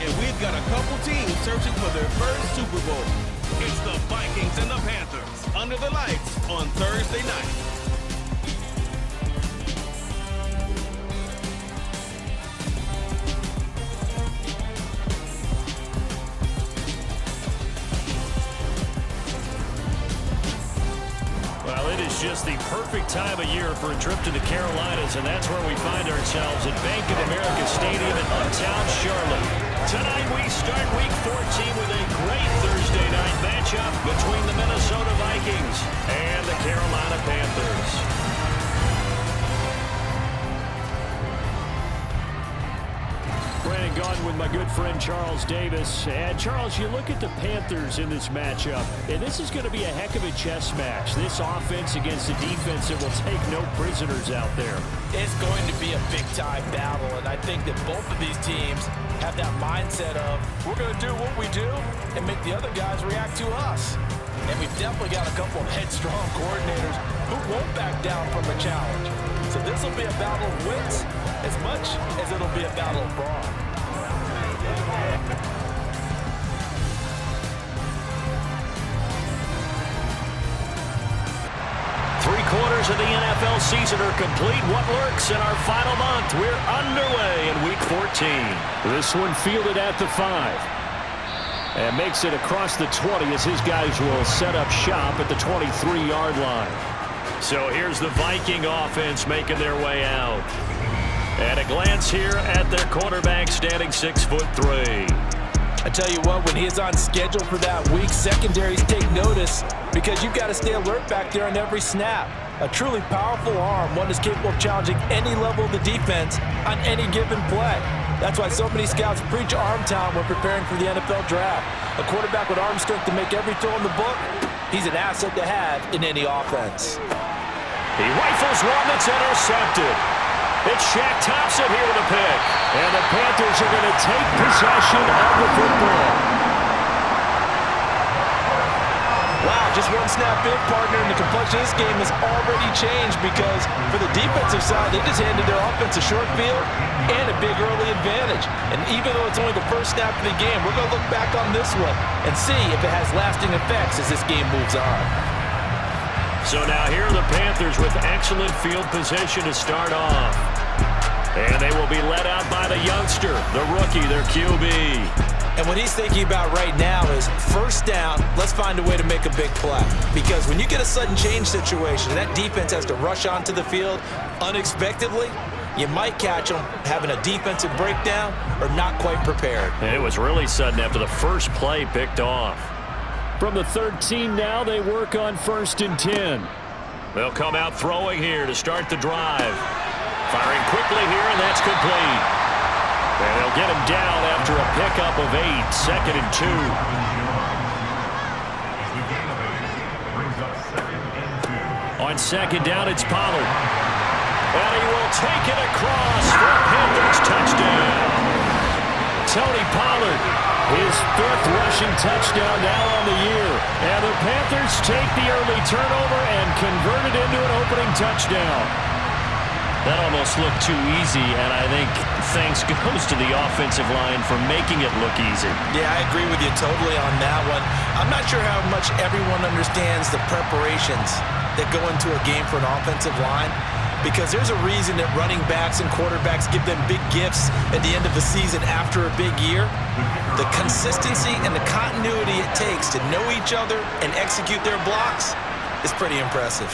and we've got a couple teams searching for their first Super Bowl. It's the Vikings and the Panthers under the lights on Thursday night. Well, it is just the perfect time of year for a trip to the Carolinas, and that's where we find ourselves at Bank of America Stadium in uptown Charlotte. Tonight we start Week 14 with a great Thursday night matchup between the Minnesota Vikings and the Carolina Panthers. Brandon Gaudin with my good friend Charles Davis. And Charles, you look at the Panthers in this matchup, and this is going to be a heck of a chess match. This offense against a defense that will take no prisoners out there. It's going to be a big-time battle, and I think that both of these teams have that mindset of, we're going to do what we do and make the other guys react to us. And we've definitely got a couple of headstrong coordinators who won't back down from a challenge. So this will be a battle of wits as much as it'll be a battle of brawn. Three-quarters of the NFL season are complete. What lurks in our final month? We're underway in Week 14. This one fielded at the 5. And makes it across the 20 as his guys will set up shop at the 23-yard line. So here's the Viking offense making their way out. At a glance here at their quarterback, standing 6'3". I tell you what, when he is on schedule for that week, secondaries take notice because you've got to stay alert back there on every snap. A truly powerful arm, one is capable of challenging any level of the defense on any given play. That's why so many scouts preach arm talent when preparing for the NFL draft. A quarterback with arm strength to make every throw in the book, he's an asset to have in any offense. He rifles one that's intercepted. It's Shaq Thompson here with a pick. And the Panthers are going to take possession of the football. Wow, just one snap in, partner, and the complexion of this game has already changed because for the defensive side, they just handed their offense a short field and a big early advantage. And even though it's only the first snap of the game, we're going to look back on this one and see if it has lasting effects as this game moves on. So now here are the Panthers with excellent field position to start off. And they will be led out by the youngster, the rookie, their QB. And what he's thinking about right now is first down, let's find a way to make a big play. Because when you get a sudden change situation, that defense has to rush onto the field unexpectedly, you might catch them having a defensive breakdown or not quite prepared. And it was really sudden after the first play picked off. From the 13 now, they work on 1st and 10. They'll come out throwing here to start the drive. Firing quickly here, and that's complete. And they'll get him down after a pickup of 8, 2nd and 2. On 2nd down, it's Pollard. And he will take it across for a Panthers touchdown. Tony Pollard, his 5th rushing touchdown now on the year. And the Panthers take the early turnover and convert it into an opening touchdown. That almost looked too easy, and I think thanks goes to the offensive line for making it look easy. Yeah, I agree with you totally on that one. I'm not sure how much everyone understands the preparations that go into a game for an offensive line, because there's a reason that running backs and quarterbacks give them big gifts at the end of the season after a big year. The consistency and the continuity it takes to know each other and execute their blocks is pretty impressive.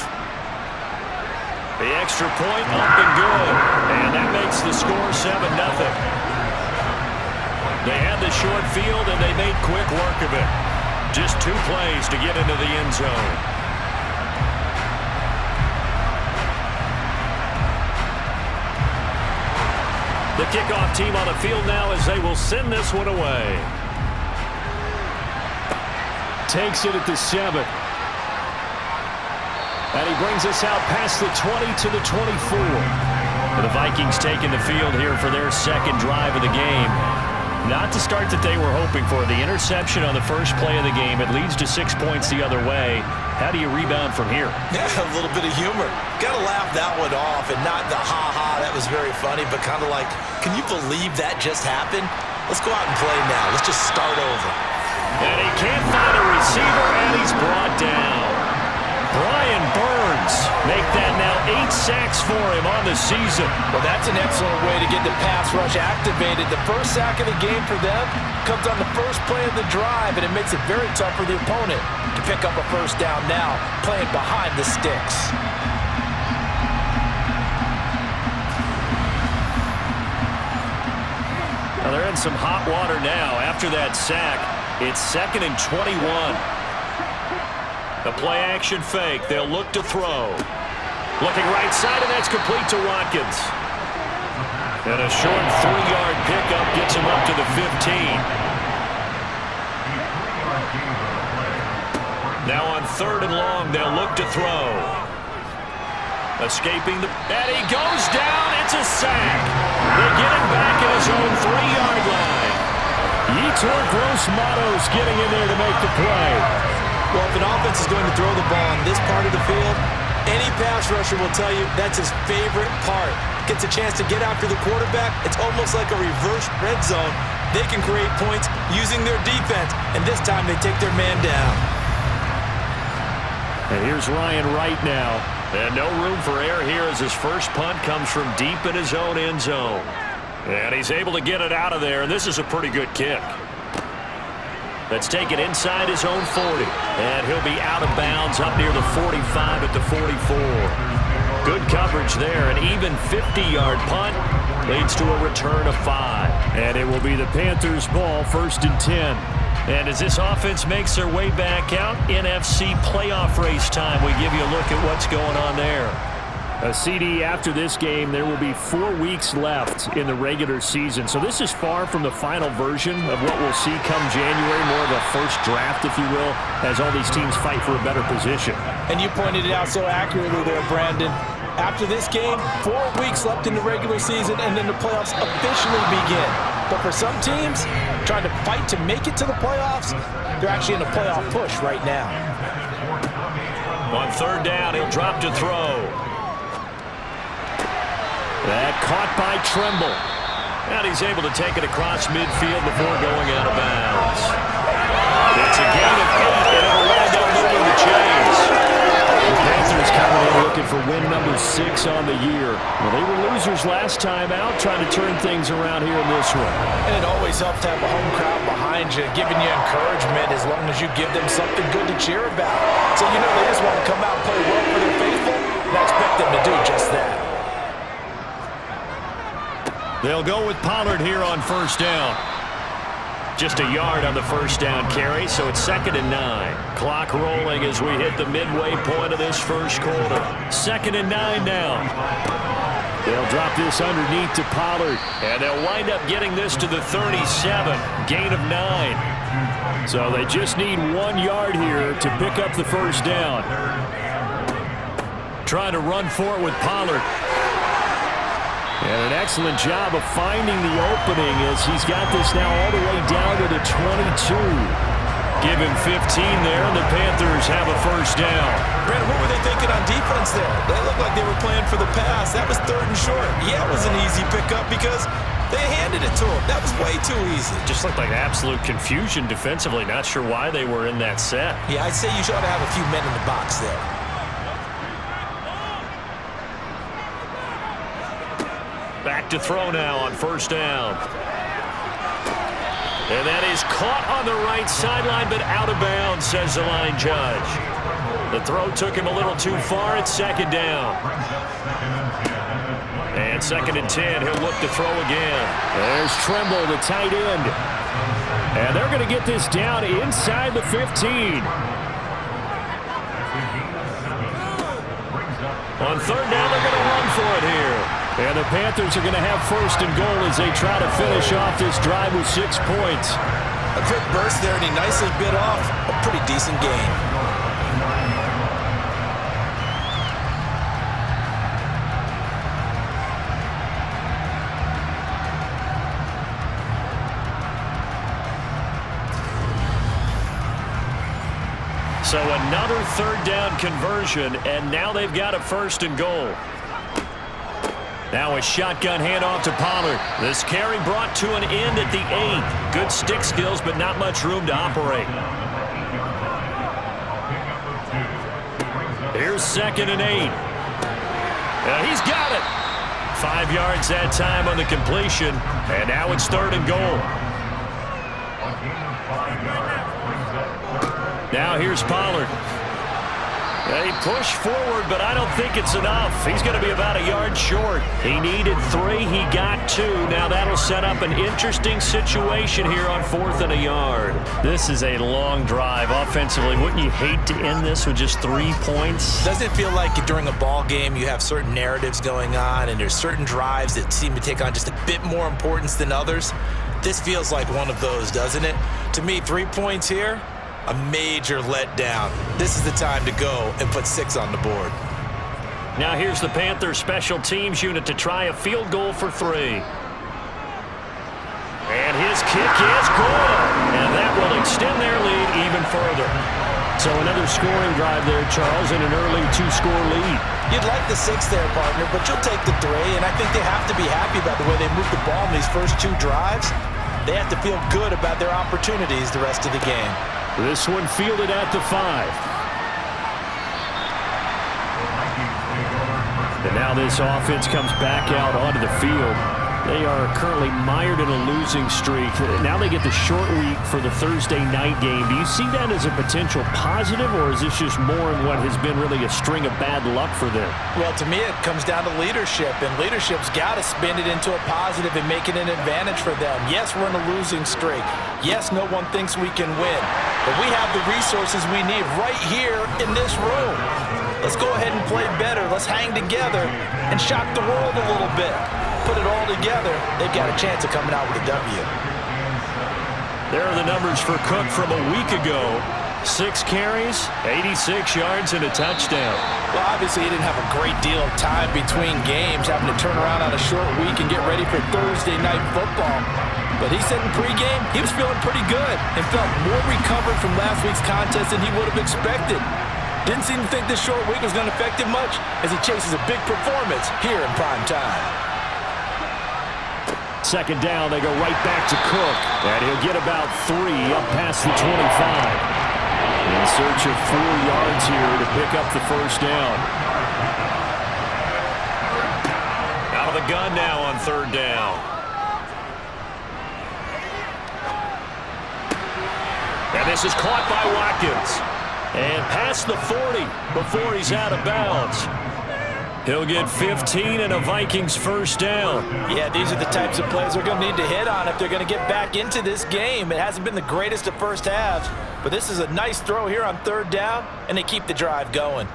The extra point up and good, and that makes the score 7-0. They had the short field, and they made quick work of it. Just 2 plays to get into the end zone. The kickoff team on the field now as they will send this one away. Takes it at the 7. And he brings us out past the 20 to the 24. The Vikings taking the field here for their 2nd drive of the game. Not the start that they were hoping for. The interception on the first play of the game. It leads to 6 points the other way. How do you rebound from here? Yeah, a little bit of humor. Got to laugh that one off, and not the ha-ha, that was very funny, but kind of like, can you believe that just happened? let's go out and play now. Let's just start over. And he can't find a receiver, and he's brought down. Brian Burns make that now 8 sacks for him on the season. Well, that's an excellent way to get the pass rush activated. The first sack of the game for them comes on the first play of the drive, and it makes it very tough for the opponent to pick up a first down now, playing behind the sticks. Now they're in some hot water now. After that sack, it's 2nd and 21. The play-action fake. They'll look to throw. Looking right side, and that's complete to Watkins. And a short 3-yard pickup gets him up to the 15. Now on 3rd and long, they'll look to throw. Escaping the... And he goes down. It's a sack. They get him back at his own 3-yard line. Yetur Gross-Matos getting in there to make the play. Well, if an offense is going to throw the ball on this part of the field, any pass rusher will tell you that's his favorite part. Gets a chance to get after the quarterback. It's almost like a reverse red zone. They can create points using their defense, and this time they take their man down. And here's Ryan Wright now. And no room for error here as his first punt comes from deep in his own end zone. And he's able to get it out of there, and this is a pretty good kick. Let's take it inside his own 40. And he'll be out of bounds up near the 45 at the 44. Good coverage there. An even 50-yard punt leads to a return of 5. And it will be the Panthers' ball, 1st and 10. And as this offense makes their way back out, NFC playoff race time, we give you a look at what's going on there. A CD after this game, there will be 4 weeks left in the regular season. So this is far from the final version of what we'll see come January, more of a first draft, if you will, as all these teams fight for a better position. And you pointed it out so accurately there, Brandon. After this game, 4 weeks left in the regular season, and then the playoffs officially begin. But for some teams, trying to fight to make it to the playoffs, they're actually in a playoff push right now. On 3rd down, he'll drop to throw. That caught by Tremble. And he's able to take it across midfield before going out of bounds. It's a gain of 8, and it'll wind up moving the chains. The Panthers coming in looking for win number 6 on the year. Well, they were losers last time out, trying to turn things around here in this one. And it always helps to have a home crowd behind you, giving you encouragement as long as you give them something good to cheer about. So you know they just want to come out and play well for their faithful, and I expect them to do just that. They'll go with Pollard here on 1st down. Just a yard on the 1st down carry, so it's 2nd and 9. Clock rolling as we hit the midway point of this first quarter. 2nd and 9 now. They'll drop this underneath to Pollard, and they'll wind up getting this to the 37. Gain of 9. So they just need 1 yard here to pick up the 1st down. Trying to run for it with Pollard. And an excellent job of finding the opening as he's got this now all the way down to the 22. Give him 15 there, and the Panthers have a 1st down. Brandon, what were they thinking on defense there? They looked like they were playing for the pass. That was 3rd and short. Yeah, it was an easy pickup because they handed it to him. That was way too easy. Just looked like absolute confusion defensively. Not sure why they were in that set. Yeah, I'd say you should have a few men in the box there. Back to throw now on 1st down. And that is caught on the right sideline, but out of bounds, says the line judge. The throw took him a little too far. It's 2nd down. And 2nd and 10. He'll look to throw again. There's Tremble, the tight end. And they're going to get this down inside the 15. On 3rd down, they're going to run for it here. And the Panthers are going to have 1st and goal as they try to finish off this drive with 6 points. A quick burst there, and he nicely bit off a pretty decent gain. So another 3rd down conversion, and now they've got a 1st and goal. Now a shotgun handoff to Pollard. This carry brought to an end at the 8. Good stick skills, but not much room to operate. Here's 2nd and 8. He's got it. 5 yards that time on the completion, and now it's 3rd and goal. Now here's Pollard. They push forward, but I don't think it's enough. He's going to be about a yard short. He needed 3. He got 2. Now that'll set up an interesting situation here on 4th and a yard. This is a long drive offensively. Wouldn't you hate to end this with just 3 points? Doesn't it feel like during a ball game you have certain narratives going on and there's certain drives that seem to take on just a bit more importance than others? This feels like one of those, doesn't it? To me, 3 points here, a major letdown. This is the time to go and put 6 on the board. Now here's the Panthers special teams unit to try a field goal for 3. And his kick is good. And that will extend their lead even further. So another scoring drive there, Charles, and an early 2-score lead. You'd like the 6 there, partner, but you'll take the 3. And I think they have to be happy about the way they moved the ball in these first 2 drives. They have to feel good about their opportunities the rest of the game. This one fielded at the 5. And now this offense comes back out onto the field. They are currently mired in a losing streak. Now they get the short week for the Thursday night game. Do you see that as a potential positive, or is this just more in what has been really a string of bad luck for them? Well, to me, it comes down to leadership, and leadership's got to spin it into a positive and make it an advantage for them. Yes, we're in a losing streak. Yes, no one thinks we can win, but we have the resources we need right here in this room. Let's go ahead and play better. Let's hang together and shock the world a little bit. Put it all together, they've got a chance of coming out with a W. There are the numbers for Cook from a week ago. 6 carries, 86 yards, and a touchdown. Well, obviously, he didn't have a great deal of time between games, having to turn around on a short week and get ready for Thursday night football. But he said in pregame he was feeling pretty good and felt more recovered from last week's contest than he would have expected. Didn't seem to think this short week was going to affect him much as he chases a big performance here in prime time. 2nd down, they go right back to Cook. And he'll get about 3 up past the 25. In search of 4 yards here to pick up the 1st down. Out of the gun now on 3rd down. And this is caught by Watkins. And past the 40 before he's out of bounds. He'll get 15 and a Vikings 1st down. Yeah, these are the types of plays they're going to need to hit on if they're going to get back into this game. It hasn't been the greatest of first halves, but this is a nice throw here on 3rd down, and they keep the drive going.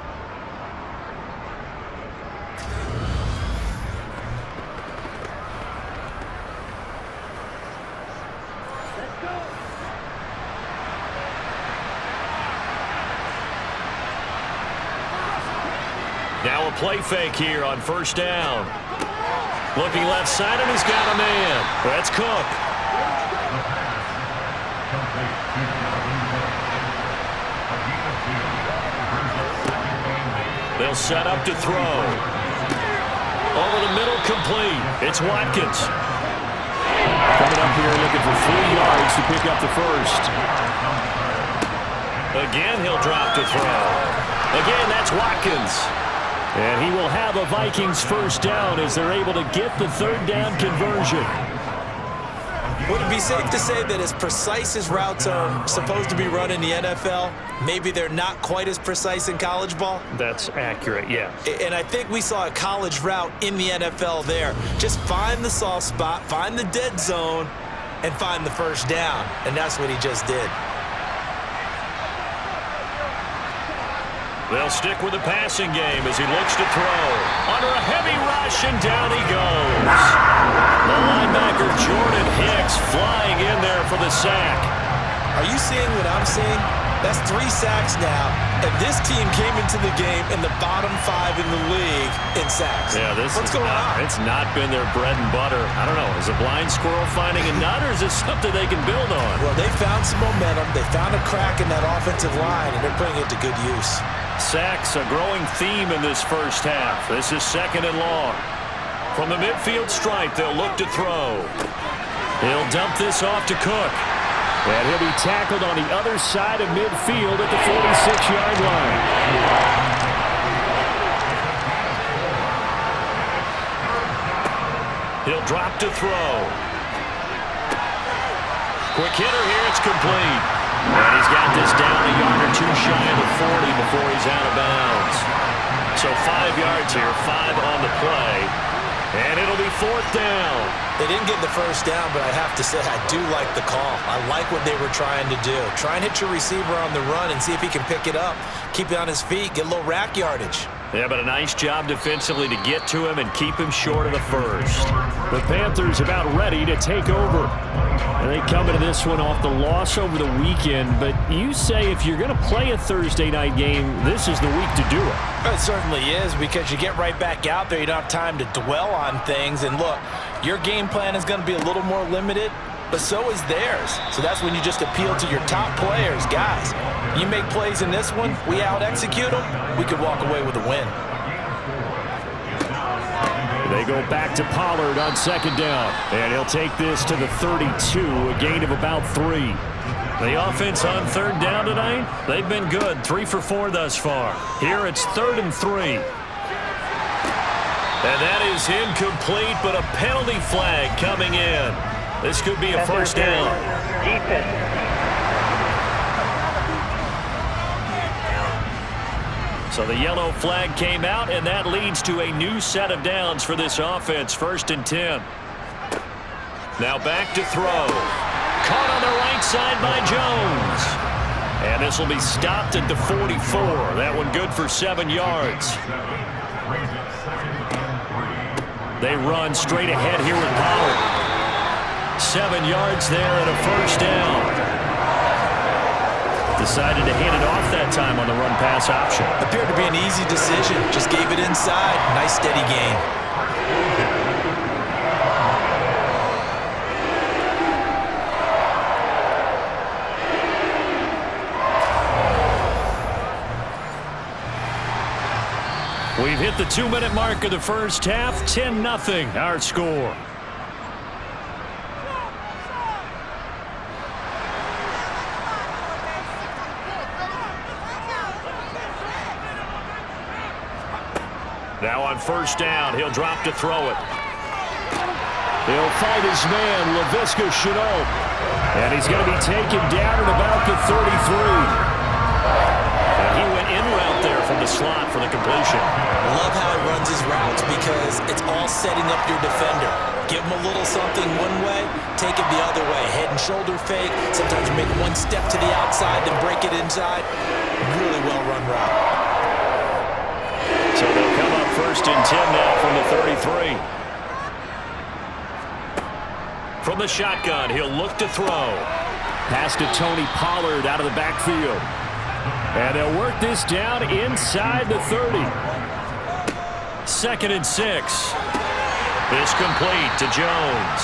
Now a play fake here on 1st down. Looking left side, and he's got a man. That's Cook. They'll set up to throw. Over the middle, complete. It's Watkins. Coming up here looking for 3 yards to pick up the 1st. Again, he'll drop to throw. Again, that's Watkins. And he will have a Vikings 1st down as they're able to get the 3rd down conversion. Would it be safe to say that as precise as routes are supposed to be run in the NFL, maybe they're not quite as precise in college ball? That's accurate, yeah. And I think we saw a college route in the NFL there. Just find the soft spot, find the dead zone, and find the 1st down. And that's what he just did. They'll stick with the passing game as he looks to throw. Under a heavy rush, and down he goes. The linebacker, Jordan Hicks, flying in there for the sack. Are you seeing what I'm seeing? That's 3 sacks now, and this team came into the game in the bottom 5 in the league in sacks. Yeah, What's going on? It's not been their bread and butter. I don't know. Is a blind squirrel finding a nut, or is this something they can build on? Well, they found some momentum. They found a crack in that offensive line, and they're putting it to good use. Sacks, a growing theme in this 1st half. This is 2nd and long. From the midfield stripe, they'll look to throw. He'll dump this off to Cook. And he'll be tackled on the other side of midfield at the 46-yard line. He'll drop to throw. Quick hitter here, it's complete. And he's got this down a yard or two shy of the 40 before he's out of bounds. So 5 yards here, 5 on the play. And it'll be 4th down. They didn't get the first down, but I have to say I do like the call. I like what they were trying to do. Try and hit your receiver on the run and see if he can pick it up. Keep it on his feet, get a little rack yardage. Yeah, but a nice job defensively to get to him and keep him short of the first. The Panthers about ready to take over. And they come into this one off the loss over the weekend. But you say if you're going to play a Thursday night game, this is the week to do it. It certainly is, because you get right back out there. You don't have time to dwell on things. And look, your game plan is going to be a little more limited, but so is theirs. So that's when you just appeal to your top players. Guys, you make plays in this one, we out-execute them, we could walk away with a win. They go back to Pollard on 2nd down. And he'll take this to the 32, a gain of about 3. The offense on 3rd down tonight, they've been good. 3 for 4 thus far. Here it's 3rd and 3. And that is incomplete, but a penalty flag coming in. This could be a first down. So the yellow flag came out, and that leads to a new set of downs for this offense. 1st and 10. Now back to throw. Caught on the right side by Jones. And this will be stopped at the 44. That one good for 7 yards. They run straight ahead here with Pollard. 7 yards there and a first down. Decided to hand it off that time on the run-pass option. Appeared to be an easy decision. Just gave it inside. Nice steady gain. We've hit the 2-minute mark of the first half. 10-0 our score. Now on 1st down, he'll drop to throw it. He'll fight his man, Laviska Shenault. And he's going to be taken down at about the 33. And he went in route there from the slot for the completion. Love how he runs his routes, because it's all setting up your defender. Give him a little something one way, take it the other way. Head and shoulder fake. Sometimes you make one step to the outside, then break it inside. Really well run route. So they'll come up 1st and 10 now from the 33. From the shotgun, he'll look to throw. Pass to Tony Pollard out of the backfield. And they'll work this down inside the 30. 2nd and 6. This complete to Jones.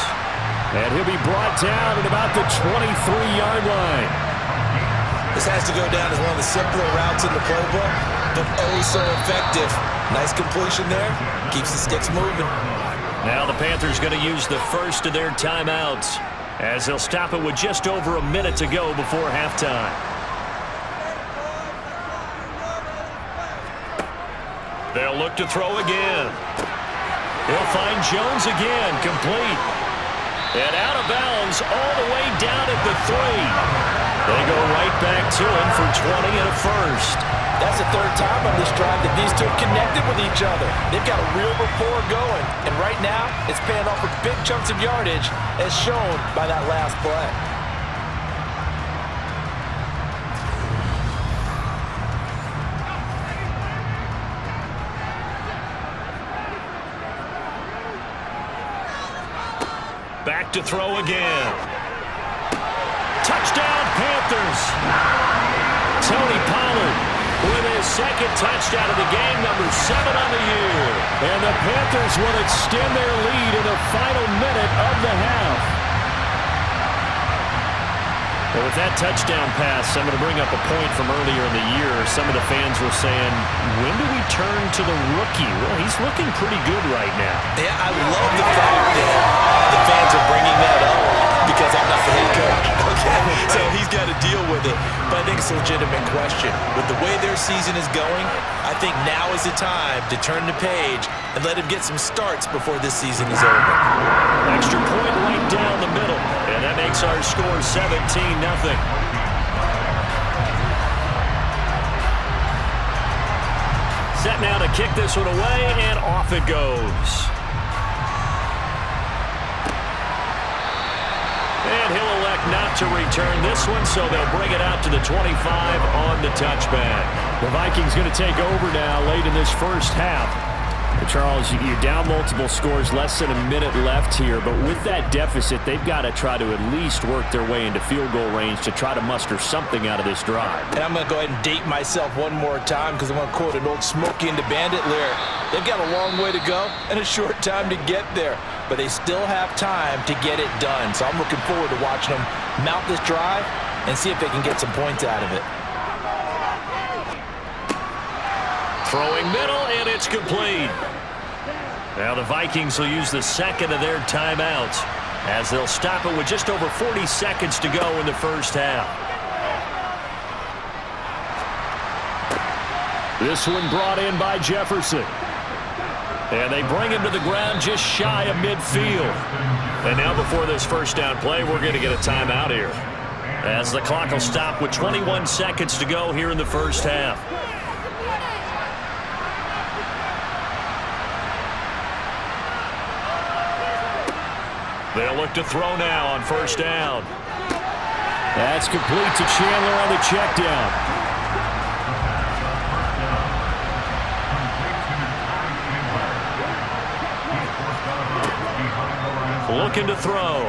And he'll be brought down at about the 23-yard line. This has to go down as one of the simpler routes in the playbook, but oh so effective. Nice completion there. Keeps the sticks moving. Now the Panthers going to use the first of their timeouts, as they'll stop it with just over a minute to go before halftime. They'll look to throw again. He'll find Jones again, complete. And out of bounds all the way down at the 3. They go right back to him for 20 and a first. That's the 3rd time on this drive that these two have connected with each other. They've got a real rapport going. And right now, it's paying off with big chunks of yardage, as shown by that last play. Back to throw again. Touchdown, Panthers. Tony Pollard with his 2nd touchdown of the game, number 7 on the year. And the Panthers will extend their lead in the final minute of the half. Well, with that touchdown pass, I'm going to bring up a point from earlier in the year. Some of the fans were saying, when do we turn to the rookie? Well, he's looking pretty good right now. Yeah, I love the fact that the fans are bringing that up because I'm not the head coach. Okay, so he's got to deal with it. But I think it's a legitimate question. With the way their season is going, I think now is the time to turn the page and let him get some starts before this season is over. Extra point right down the middle, and that makes our score 17-0. Set now to kick this one away, and off it goes. And he'll elect not to return this one, so they'll bring it out to the 25 on the touchback. The Vikings going to take over now late in this first half. Charles, you're down multiple scores, less than a minute left here, but with that deficit, they've got to try to at least work their way into field goal range to try to muster something out of this drive. And I'm going to go ahead and date myself one more time because I'm going to quote an old Smokey and the Bandit lyric. They've got a long way to go and a short time to get there, but they still have time to get it done. So I'm looking forward to watching them mount this drive and see if they can get some points out of it. Throwing middle, and it's complete. Now the Vikings will use the second of their timeouts as they'll stop it with just over 40 seconds to go in the first half. This one brought in by Jefferson. And they bring him to the ground just shy of midfield. And now before this first down play, we're going to get a timeout here, as the clock will stop with 21 seconds to go here in the first half. They'll look to throw now on first down. That's complete to Chandler on the check down. Looking to throw.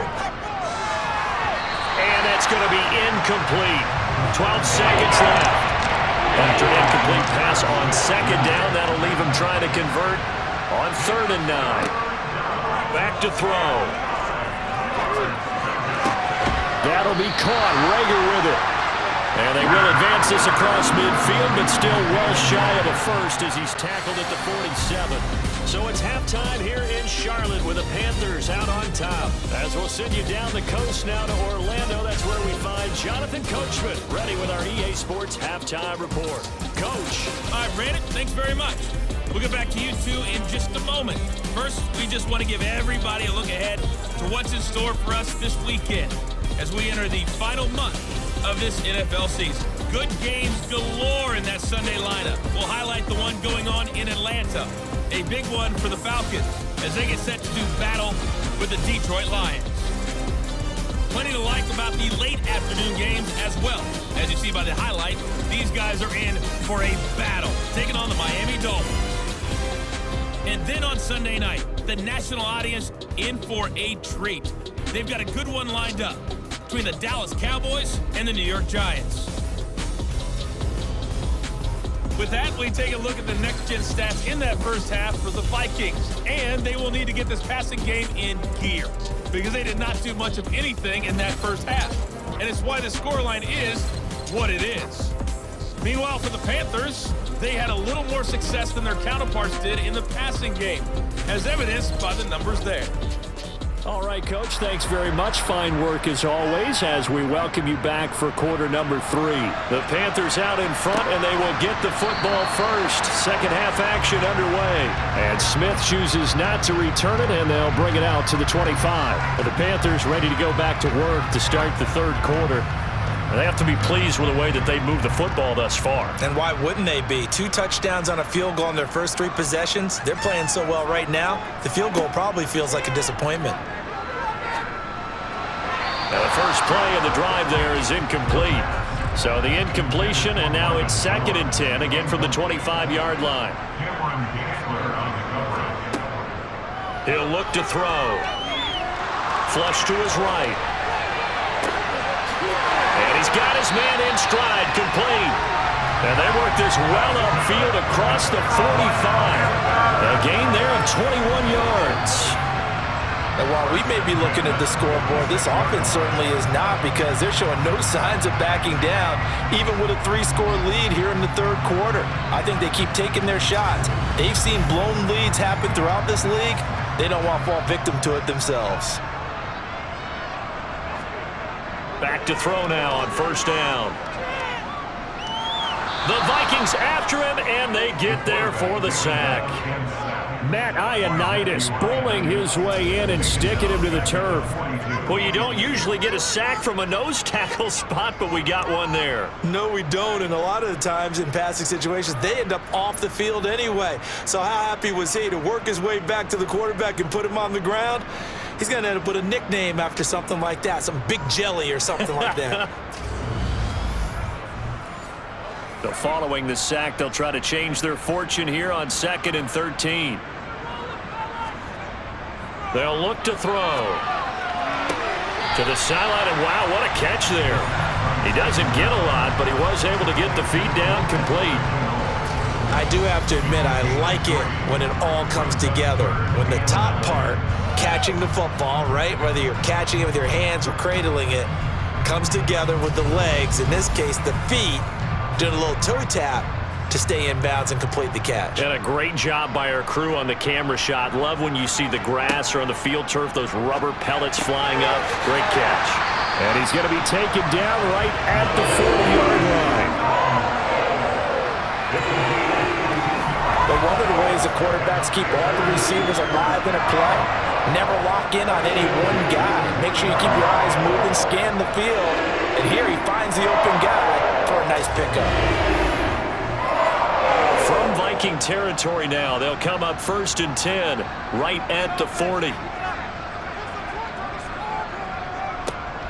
And that's going to be incomplete. 12 seconds left. After an incomplete pass on second down, that'll leave him trying to convert on 3rd and 9. Back to throw. That'll be caught. Rager with it. And they will advance this across midfield, but still well shy of a first as he's tackled at the 47. So it's halftime here in Charlotte with the Panthers out on top. As we'll send you down the coast now to Orlando, that's where we find Jonathan Coachman, ready with our EA Sports Halftime Report. Coach. All right, Brandon, thanks very much. We'll get back to you two in just a moment. First, we just want to give everybody a look ahead to what's in store for us this weekend as we enter the final month of this NFL season. Good games galore in that Sunday lineup. We'll highlight the one going on in Atlanta, a big one for the Falcons as they get set to do battle with the Detroit Lions. Plenty to like about the late afternoon games as well. As you see by the highlight, these guys are in for a battle, taking on the Miami Dolphins. And then on Sunday night, the national audience in for a treat. They've got a good one lined up between the Dallas Cowboys and the New York Giants. With that, we take a look at the next-gen stats in that first half for the Vikings. And they will need to get this passing game in gear because they did not do much of anything in that first half. And it's why the scoreline is what it is. Meanwhile, for the Panthers, they had a little more success than their counterparts did in the passing game, as evidenced by the numbers there. All right, Coach, thanks very much. Fine work as always as we welcome you back for quarter number 3. The Panthers out in front, and they will get the football first. Second half action underway. And Smith chooses not to return it, and they'll bring it out to the 25. But the Panthers ready to go back to work to start the third quarter. And they have to be pleased with the way that they moved the football thus far. And why wouldn't they be? 2 touchdowns on a field goal in their first 3 possessions. They're playing so well right now, the field goal probably feels like a disappointment. Now the first play of the drive there is incomplete. So the incompletion, and now it's 2nd and 10, again from the 25-yard line. He'll look to throw. Flush to his right. And he's got his man in stride, complete. And they work this well upfield across the 45. A gain there of 21 yards. And while we may be looking at the scoreboard, this offense certainly is not, because they're showing no signs of backing down, even with a 3-score lead here in the third quarter. I think they keep taking their shots. They've seen blown leads happen throughout this league. They don't want to fall victim to it themselves. Back to throw now on first down. The Vikings after him, and they get there for the sack. Matt Ioannidis bullying his way in and sticking him to the turf. Well, you don't usually get a sack from a nose tackle spot, but we got one there. No, we don't, and a lot of the times in passing situations, they end up off the field anyway. So how happy was he to work his way back to the quarterback and put him on the ground? He's going to end up with a nickname after something like that, some Big Jelly or something like that. So following the sack, they'll try to change their fortune here on 2nd and 13. They'll look to throw. To the sideline, and wow, what a catch there. He doesn't get a lot, but he was able to get the feed down complete. I do have to admit, I like it when it all comes together. When the top part, catching the football, right, whether you're catching it with your hands or cradling it, comes together with the legs, in this case the feet, doing a little toe tap to stay in bounds and complete the catch. And a great job by our crew on the camera shot. Love when you see the grass or on the field turf, those rubber pellets flying up. Great catch. And he's going to be taken down right at the 40-yard line. But one of the ways the quarterbacks keep all the receivers alive in a play, never lock in on any one guy. Make sure you keep your eyes moving, scan the field, and here he finds the open guy for a nice pickup. From Viking territory now, they'll come up 1st and 10, right at the 40.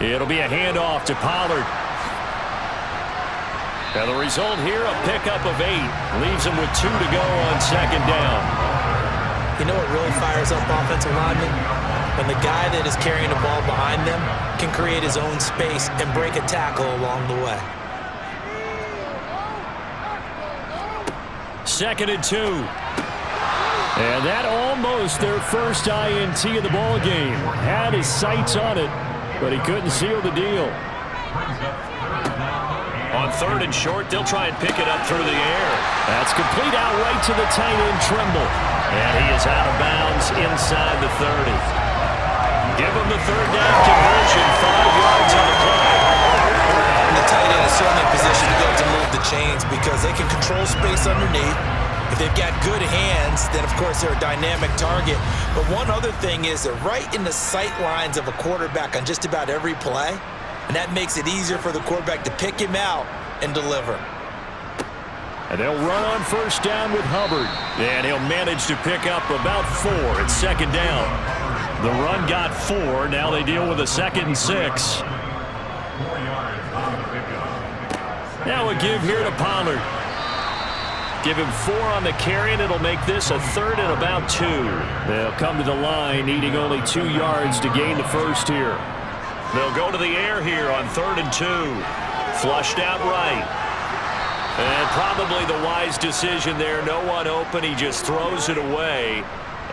It'll be a handoff to Pollard. And the result here, a pickup of 8. Leaves him with 2 to go on 2nd down. You know what really fires up offensive linemen? When the guy that is carrying the ball behind them can create his own space and break a tackle along the way. 2nd and 2. And that almost their first INT of the ball game. Had his sights on it, but he couldn't seal the deal. On 3rd and short, they'll try and pick it up through the air. That's complete out right to the tight end, Trimble. And he is out of bounds inside the 30. Give him the 3rd down conversion, 5 yards on the play. And the tight end is certainly in position to be able to move the chains because they can control space underneath. If they've got good hands, then of course they're a dynamic target. But one other thing is they're right in the sight lines of a quarterback on just about every play. And that makes it easier for the quarterback to pick him out and deliver. And they'll run on 1st down with Hubbard. And he'll manage to pick up about 4 at 2nd down. The run got 4. Now they deal with a 2nd and 6. Now a give here to Pollard. Give him 4 on the carry, and it'll make this a 3rd and about 2. They'll come to the line, needing only 2 yards to gain the first here. They'll go to the air here on 3rd and 2. Flushed out right. And probably the wise decision there. No one open. He just throws it away.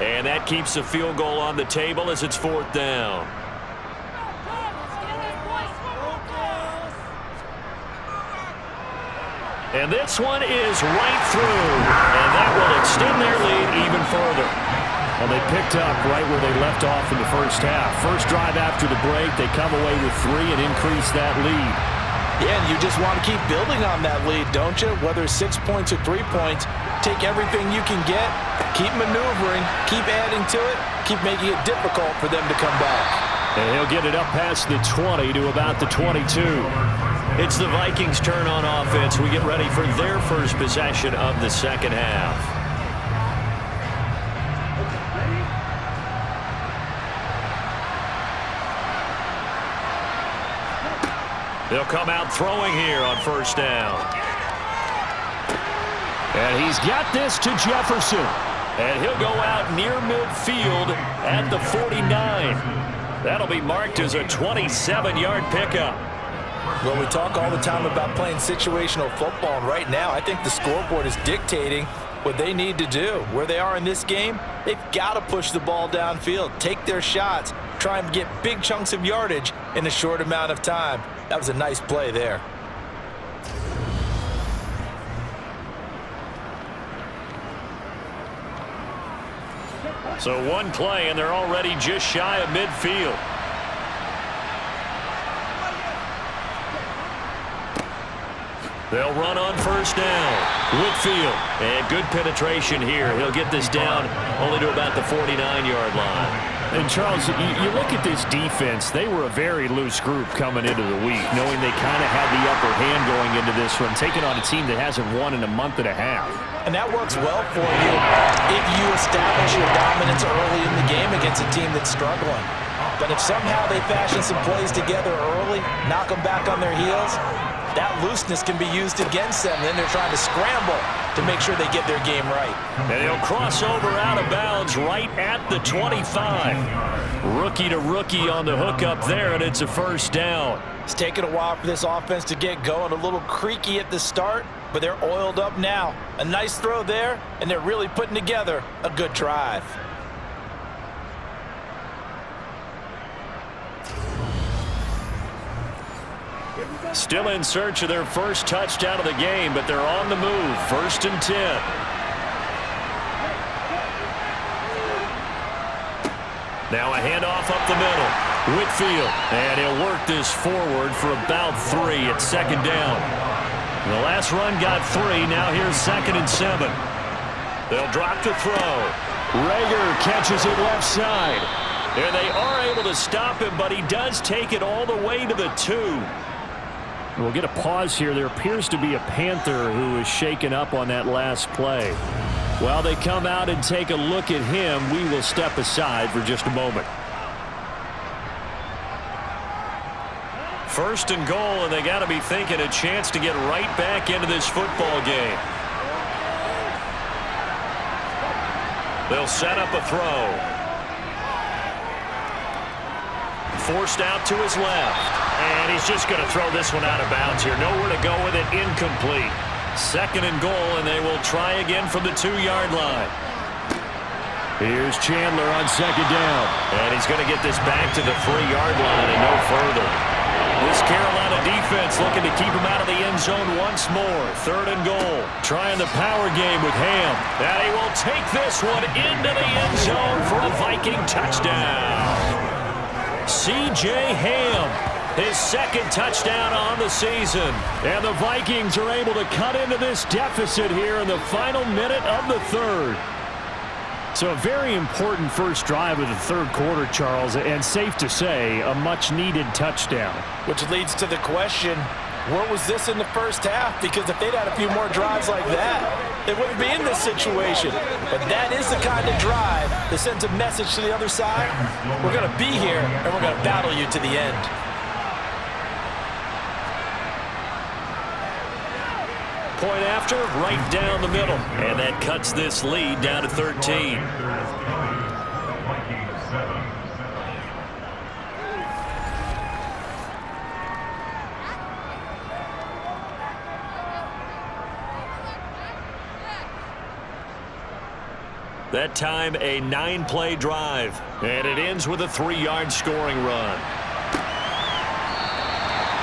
And that keeps the field goal on the table as it's 4th down. And this one is right through. And that will extend their lead even further. Well, they picked up right where they left off in the first half. First drive after the break, they come away with 3 and increase that lead. Yeah, and you just want to keep building on that lead, don't you? Whether it's 6 points or 3 points, take everything you can get, keep maneuvering, keep adding to it, keep making it difficult for them to come back. And he'll get it up past the 20 to about the 22. It's the Vikings' turn on offense. We get ready for their first possession of the second half. They'll come out throwing here on 1st down. And he's got this to Jefferson. And he'll go out near midfield at the 49. That'll be marked as a 27-yard pickup. Well, we talk all the time about playing situational football, and right now I think the scoreboard is dictating what they need to do. Where they are in this game, they've got to push the ball downfield, take their shots, try and get big chunks of yardage in a short amount of time. That was a nice play there. So one play, and they're already just shy of midfield. They'll run on first down. Whitfield, and good penetration here. He'll get this down only to about the 49-yard line. And, Charles, you look at this defense, they were a very loose group coming into the week, knowing they kind of had the upper hand going into this one, taking on a team that hasn't won in a month and a half. And that works well for you if you establish your dominance early in the game against a team that's struggling. But if somehow they fashion some plays together early, knock them back on their heels, that looseness can be used against them. Then they're trying to scramble to make sure they get their game right. And he'll cross over out of bounds right at the 25. Rookie to rookie on the hook up there, and it's a first down. It's taken a while for this offense to get going. A little creaky at the start, but they're oiled up now. A nice throw there, and they're really putting together a good drive. Still in search of their first touchdown of the game, but they're on the move. 1st and 10. Now a handoff up the middle. Whitfield, and he'll work this forward for about 3 at 2nd down. The last run got 3. Now here's 2nd and 7. They'll drop to throw. Rager catches it left side. And they are able to stop him, but he does take it all the way to the 2. We'll get a pause here. There appears to be a Panther who is shaken up on that last play. While they come out and take a look at him, we will step aside for just a moment. 1st and goal, and they got to be thinking a chance to get right back into this football game. They'll set up a throw. Forced out to his left. And he's just going to throw this one out of bounds here. Nowhere to go with it. Incomplete. 2nd and goal, and they will try again from the 2-yard line. Here's Chandler on 2nd down. And he's going to get this back to the 3-yard line and no further. This Carolina defense looking to keep him out of the end zone once more. 3rd and goal. Trying the power game with Ham. And he will take this one into the end zone for a Viking touchdown. C.J. Ham. His 2nd touchdown on the season. And the Vikings are able to cut into this deficit here in the final minute of the 3rd. So a very important first drive of the 3rd quarter, Charles, and safe to say, a much-needed touchdown. Which leads to the question, where was this in the first half? Because if they'd had a few more drives like that, they wouldn't be in this situation. But that is the kind of drive that sends a message to the other side. We're going to be here, and we're going to battle you to the end. Point after, right down the middle. And that cuts this lead down to 13. That time, a 9-play drive. And it ends with a 3-yard scoring run.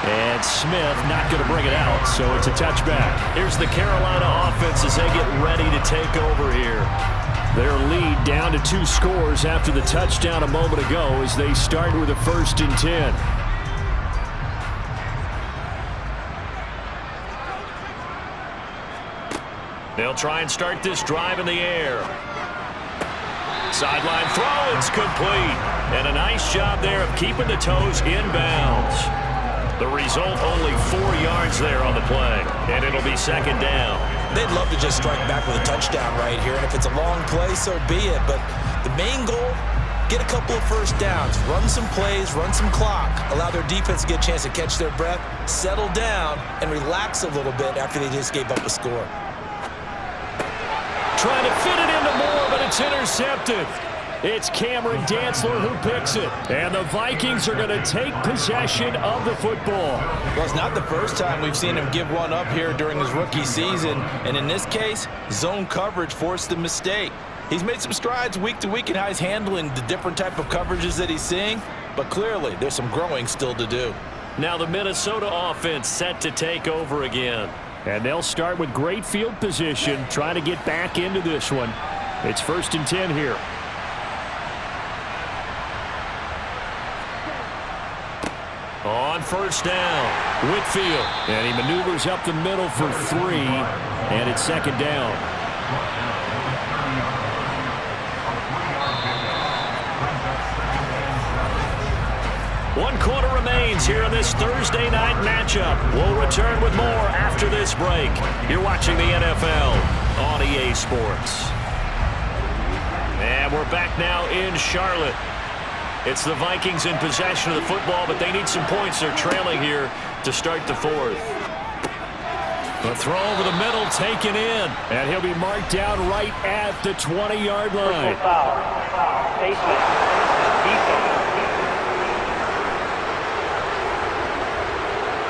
And Smith not going to bring it out, so it's a touchback. Here's the Carolina offense as they get ready to take over here. Their lead down to 2 scores after the touchdown a moment ago as they start with a 1st and 10. They'll try and start this drive in the air. Sideline throw, it's complete. And a nice job there of keeping the toes inbounds. The result, only 4 yards there on the play, and it'll be 2nd down. They'd love to just strike back with a touchdown right here, and if it's a long play, so be it. But the main goal, get a couple of first downs, run some plays, run some clock, allow their defense to get a chance to catch their breath, settle down, and relax a little bit after they just gave up a score. Trying to fit it into Moore, but it's intercepted. It's Cameron Dantzler who picks it. And the Vikings are going to take possession of the football. Well, it's not the first time we've seen him give one up here during his rookie season. And in this case, zone coverage forced the mistake. He's made some strides week to week in how he's handling the different type of coverages that he's seeing. But clearly, there's some growing still to do. Now the Minnesota offense set to take over again. And they'll start with great field position, trying to get back into this one. It's 1st and 10 here. On 1st down, Whitfield. And he maneuvers up the middle for 3, and it's 2nd down. One quarter remains here in this Thursday night matchup. We'll return with more after this break. You're watching the NFL on EA Sports. And we're back now in Charlotte. It's the Vikings in possession of the football, but they need some points. They're trailing here to start the 4th. The throw over the middle taken in, and he'll be marked down right at the 20-yard line.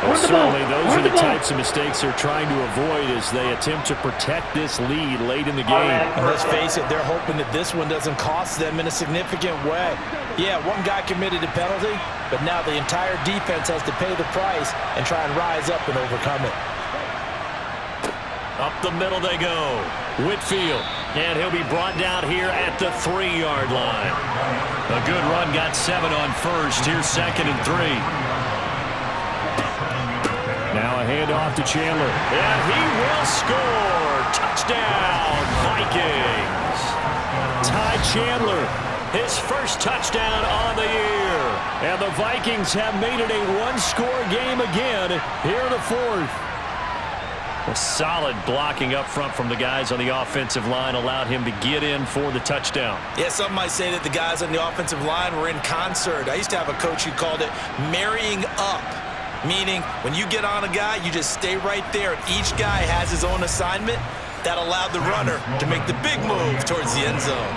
Well, certainly those are the types of mistakes they're trying to avoid as they attempt to protect this lead late in the game. And let's face it, they're hoping that this one doesn't cost them in a significant way. Yeah, one guy committed a penalty, but now the entire defense has to pay the price and try and rise up and overcome it. Up the middle they go. Whitfield. And he'll be brought down here at the 3-yard line. A good run, got 7 on 1st. Here's 2nd and 3. Now a handoff to Chandler. And he will score. Touchdown, Vikings. Ty Chandler. His first touchdown on the year. And the Vikings have made it a one-score game again here in the 4th. A solid blocking up front from the guys on the offensive line allowed him to get in for the touchdown. Yeah, some might say that the guys on the offensive line were in concert. I used to have a coach who called it marrying up. Meaning, when you get on a guy, you just stay right there. Each guy has his own assignment. That allowed the runner to make the big move towards the end zone.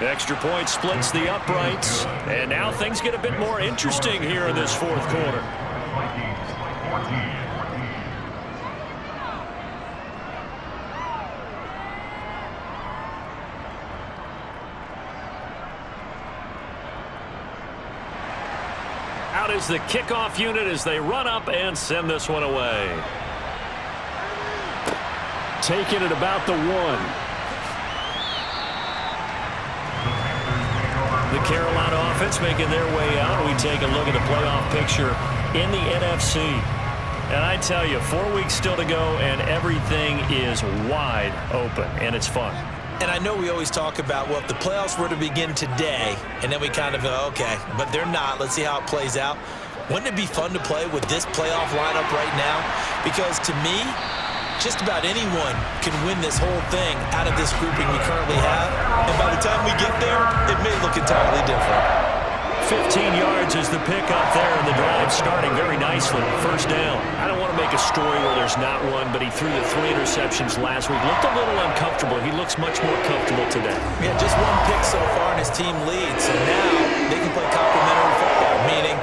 Extra point splits the uprights. And now things get a bit more interesting here in this 4th quarter. Out is the kickoff unit as they run up and send this one away. Taking it about the 1. The Carolina offense making their way out. We take a look at the playoff picture in the NFC. And I tell you, 4 weeks still to go, and everything is wide open, and it's fun. And I know we always talk about, well, if the playoffs were to begin today, and then we kind of go, okay, but they're not. Let's see how it plays out. Wouldn't it be fun to play with this playoff lineup right now? Because to me, just about anyone can win this whole thing out of this grouping we currently have. And by the time we get there, it may look entirely different. 15 yards is the pickup there, and the drive starting very nicely. 1st down. I don't want to make a story where there's not one, but he threw the 3 interceptions last week. Looked a little uncomfortable. He looks much more comfortable today. Yeah, just 1 pick so far, and his team leads. So now they can play complementary football, meaning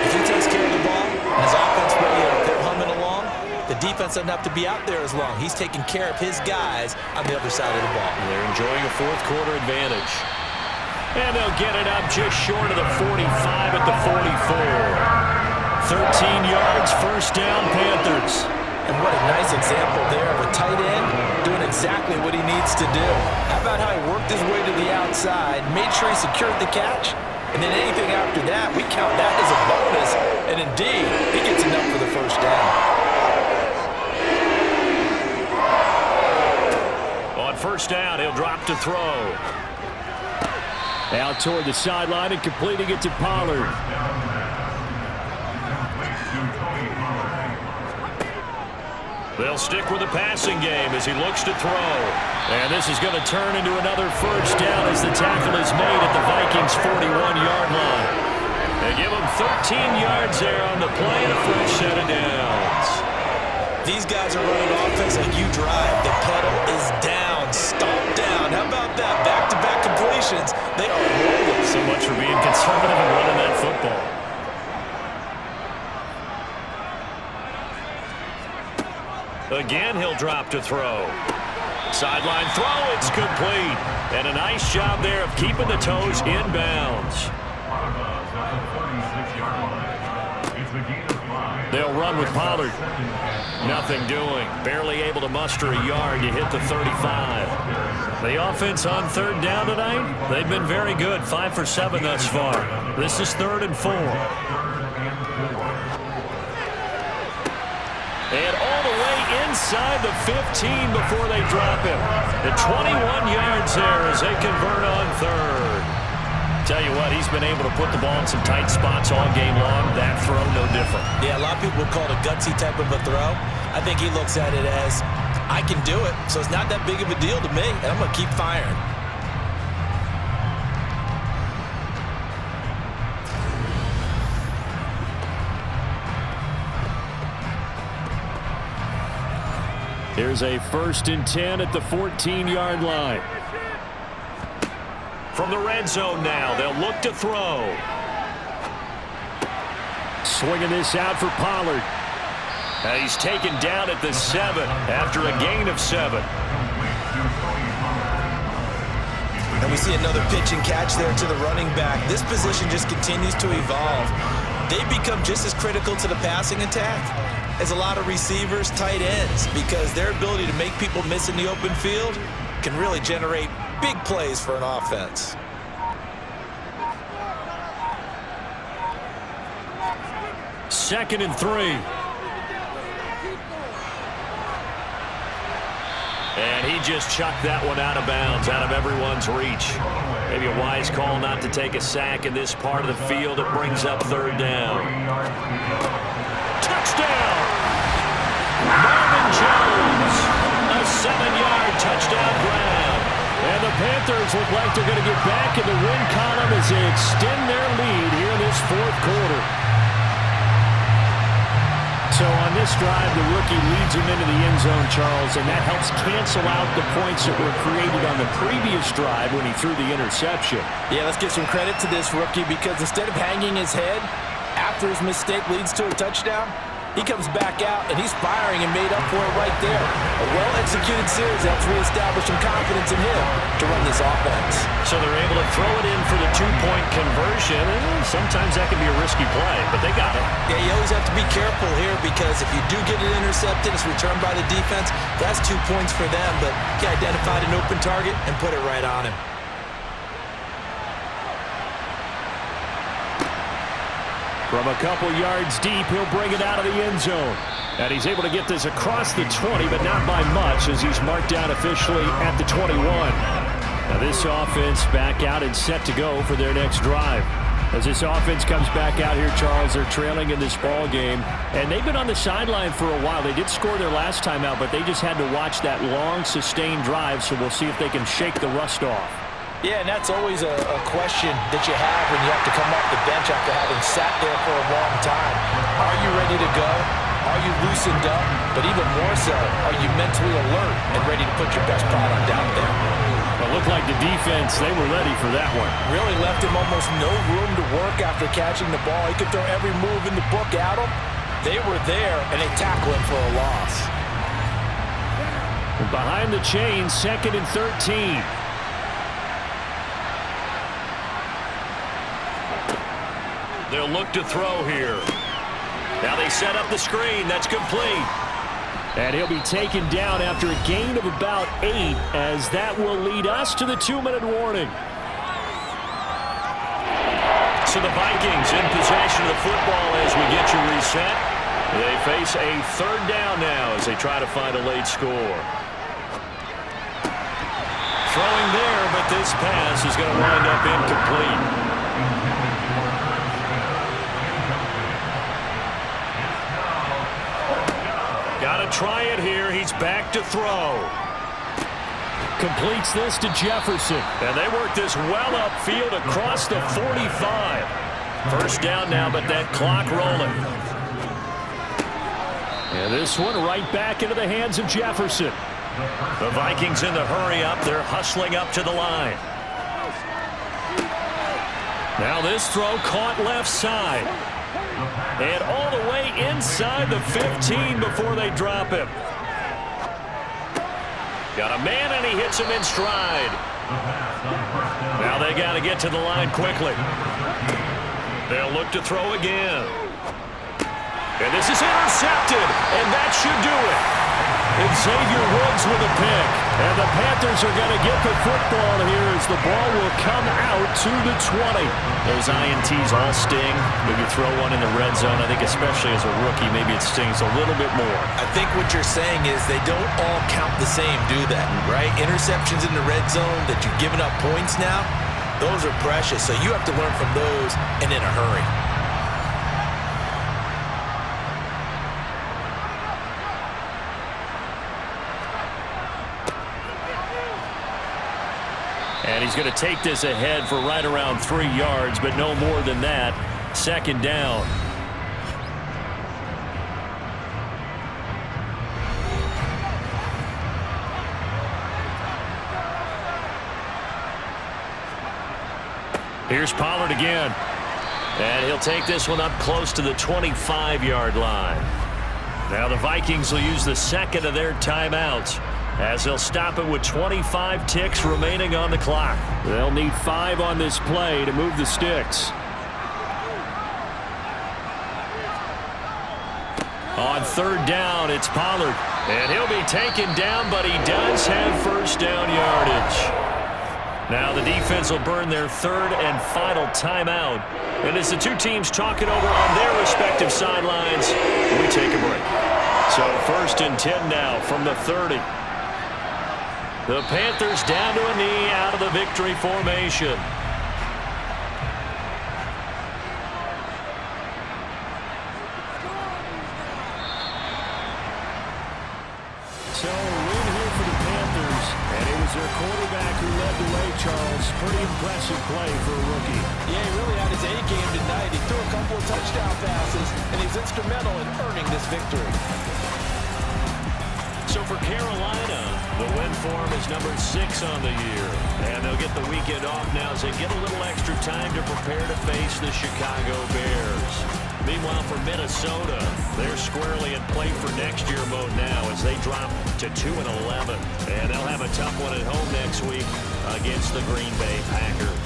if he takes care of the ball and his offense, they're humming along, the defense doesn't have to be out there as long. He's taking care of his guys on the other side of the ball. And they're enjoying a 4th quarter advantage. And they'll get it up just short of the 45 at the 44. 13 yards, 1st down, Panthers. And what a nice example there of a tight end doing exactly what he needs to do. How about how he worked his way to the outside, made sure he secured the catch, and then anything after that, we count that as a bonus. And indeed, he gets enough for the 1st down. On 1st down, he'll drop to throw. Out toward the sideline and completing it to Pollard. They'll stick with the passing game as he looks to throw. And this is going to turn into another 1st down as the tackle is made at the Vikings' 41-yard line. They give him 13 yards there on the play and a fresh set of downs. these guys are running offense like you drive. The pedal is down, stomp down. How about that? Back-to-back completions. They are rolling. So much for being conservative and running that football. Again, he'll drop to throw. Sideline throw, it's complete. And a nice job there of keeping the toes in bounds. They'll run with Pollard. Nothing doing. Barely able to muster a yard to hit the 35. The offense on third down tonight, they've been very good. 5 for 7 thus far. This is 3rd and 4. And all the way inside the 15 before they drop him. The 21 yards there as they convert on third. Tell you what, he's been able to put the ball in some tight spots all game long. That throw, no different. Yeah, a lot of people would call it a gutsy type of a throw. I think he looks at it as, I can do it, so it's not that big of a deal to me, and I'm going to keep firing. Here's a 1st and 10 at the 14-yard line. From the red zone now, they'll look to throw. Swinging this out for Pollard. He's taken down at the 7 after a gain of 7. And we see another pitch and catch there to the running back. This position just continues to evolve. They become just as critical to the passing attack as a lot of receivers, tight ends, because their ability to make people miss in the open field can really generate big plays for an offense. Second and 3. And he just chucked that one out of bounds, out of everyone's reach. Maybe a wise call not to take a sack in this part of the field. It brings up 3rd down. Touchdown! Marvin Jones, a 7-yard touchdown grab. And the Panthers look like they're going to get back in the win column as they extend their lead here in this 4th quarter. So on this drive, the rookie leads him into the end zone, Charles, and that helps cancel out the points that were created on the previous drive when he threw the interception. Yeah, let's give some credit to this rookie because instead of hanging his head after his mistake leads to a touchdown, he comes back out and he's firing and made up for it right there. A well-executed series helps reestablish some confidence in him to run this offense. So they're able to throw it in for the 2-point conversion, and sometimes that can be a risky play, but they got it. Yeah, you always have to be careful here because if you do get it intercepted, it's returned by the defense, that's 2 points for them, but he identified an open target and put it right on him. From a couple yards deep, he'll bring it out of the end zone. And he's able to get this across the 20, but not by much as he's marked down officially at the 21. Now this offense back out and set to go for their next drive. As this offense comes back out here, Charles, they're trailing in this ball game. And they've been on the sideline for a while. They did score their last time out, but they just had to watch that long, sustained drive, so we'll see if they can shake the rust off. Yeah, and that's always a question that you have when you have to come off the bench after having sat there for a long time. Are you ready to go? Are you loosened up? But even more so, are you mentally alert and ready to put your best product out there? It looked like the defense, they were ready for that one. Really left him almost no room to work after catching the ball. He could throw every move in the book at him. They were there, and they tackle him for a loss. Behind the chains, 2nd and 13. They'll look to throw here. Now they set up the screen. That's complete. And he'll be taken down after a gain of about 8, as that will lead us to the 2-minute warning. So the Vikings in possession of the football as we get you reset. They face a 3rd down now as they try to find a late score. Throwing there, but this pass is going to wind up incomplete. Got to try it here. He's back to throw. Completes this to Jefferson. And they work this well upfield across the 45. 1st down now, but that clock rolling. And this one right back into the hands of Jefferson. The Vikings in the hurry up. They're hustling up to the line. Now this throw caught left side. And all the way inside the 15 before they drop him. Got a man, and he hits him in stride. Now they got to get to the line quickly. They'll look to throw again. And this is intercepted, and that should do it. Xavier Woods with a pick. And the Panthers are going to get the football here as the ball will come out to the 20. Those INTs all sting. Maybe throw one in the red zone. I think especially as a rookie, maybe it stings a little bit more. I think what you're saying is they don't all count the same, do that, right? Interceptions in the red zone that you've given up points now, those are precious. So you have to learn from those and in a hurry. And he's going to take this ahead for right around 3 yards, but no more than that. Second down. Here's Pollard again. And he'll take this one up close to the 25-yard line. Now the Vikings will use the second of their timeouts, as they'll stop it with 25 ticks remaining on the clock. They'll need 5 on this play to move the sticks. On third down, it's Pollard. And he'll be taken down, but he does have first down yardage. Now the defense will burn their third and final timeout. And as the two teams talk it over on their respective sidelines, we take a break. So 1st and 10 now from the 30. The Panthers down to a knee out of the victory formation. So a win here for the Panthers, and it was their quarterback who led the way, Charles. Pretty impressive play for a rookie. Yeah, he really had his A game tonight. He threw a couple of touchdown passes, and he's instrumental in earning this victory. So for Carolina, the win form is number 6 on the year. And they'll get the weekend off now as they get a little extra time to prepare to face the Chicago Bears. Meanwhile, for Minnesota, they're squarely in play for next year mode now as they drop to 2-11. And they'll have a tough one at home next week against the Green Bay Packers.